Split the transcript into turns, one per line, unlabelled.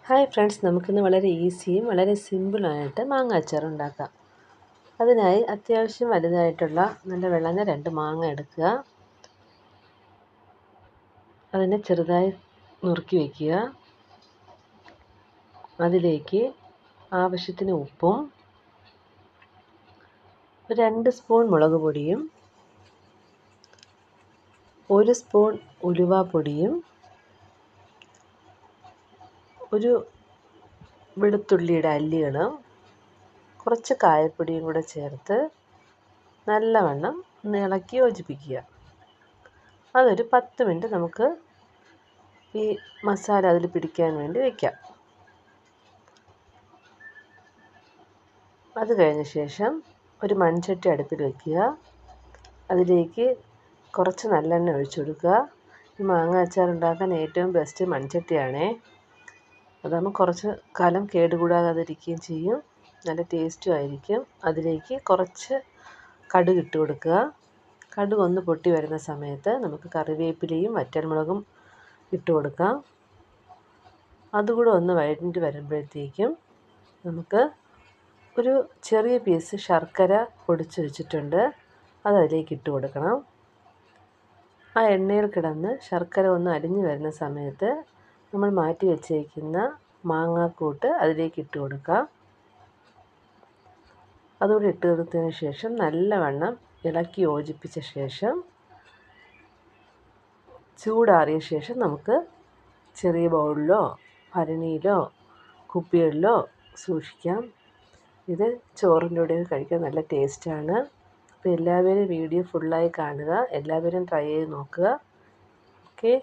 Hi friends, നമുക്കിന്ന് വളരെ ഈസിയും വളരെ സിമ്പിളായിട്ട് മാങ്ങ അച്ചാർ ഉണ്ടാക്കാം. അതിനായി അത്യാവശ്യം വലുതായിട്ടുള്ള നല്ല വിളഞ്ഞ 2 മാങ്ങ എടുക്കുക. അതിനെ ചെറുതായി നുറുക്കി വയ്ക്കുക. അതിലേക്ക് ആവശ്യത്തിന് ഉപ്പും 2 സ്പൂൺ മുളക് പൊടിയും 1 സ്പൂൺ ഉലുവാപ്പൊടിയും ഒരു വെളുത്തുള്ളിയുടെ അല്ലികളും കുറച്ച് കായപ്പൊടിയും കൂടെ ചേർത്ത് നല്ലവണ്ണം ഇളക്കി യോജിപ്പിക്കുക. അതൊരു 10 മിനിറ്റ് നമുക്ക് ഈ മസാല അതിൽ പിടിക്കാൻ വേണ്ടി വയ്ക്കാം. അത് കഴിഞ്ഞ ശേഷം ഒരു മൺചട്ടി അടുപ്പിൽ വയ്ക്കുക. അതിലേക്ക് കുറച്ച് നല്ലെണ്ണ ഒഴിച്ചു കൊടുക്കുക. ഈ മാങ്ങ അച്ചാർ ഉണ്ടാക്കാൻ ഏറ്റവും ബെസ്റ്റ് മൺചട്ടിയാണേ. അതാകുമ്പോൾ കുറച്ച് കാലം കേടുകൂടാതിരിക്കുകയും ചെയ്യും, നല്ല ടേസ്റ്റും ആയിരിക്കും. അതിലേക്ക് കുറച്ച് കടുക് ഇട്ട് കൊടുക്കുക. കടുക് ഒന്ന് പൊട്ടി വരുന്ന സമയത്ത് നമുക്ക് കറിവേപ്പിലയും വറ്റൽമുളകും ഇട്ട് കൊടുക്കാം. അതുകൂടെ ഒന്ന് വഴറ്റി വരുമ്പോഴത്തേക്കും നമുക്ക് ഒരു ചെറിയ പീസ് ശർക്കര പൊടിച്ച് വെച്ചിട്ടുണ്ട്, അത് അതിലേക്ക് ഇട്ട് കൊടുക്കണം. ആ എണ്ണയിൽ കിടന്ന് ശർക്കര ഒന്ന് അലിഞ്ഞു വരുന്ന സമയത്ത് നമ്മൾ മാറ്റി വെച്ചേക്കുന്ന മാങ്ങാക്കൂട്ട് അതിലേക്ക് ഇട്ട് കൊടുക്കുക. അതുകൂടി ഇട്ട് കൊടുത്തതിന് ശേഷം നല്ലവണ്ണം ഇളക്കി യോജിപ്പിച്ച ശേഷം ചൂടാറിയ ശേഷം നമുക്ക് ചെറിയ ബൗളിലോ ഭരണിയിലോ കുപ്പികളിലോ സൂക്ഷിക്കാം. ഇത് ചോറിൻ്റെ കൂടെ കഴിക്കാൻ നല്ല ടേസ്റ്റാണ്. അപ്പോൾ എല്ലാവരും വീഡിയോ ഫുള്ളായി കാണുക, എല്ലാവരും ട്രൈ ചെയ്ത് നോക്കുക. ഓക്കെ.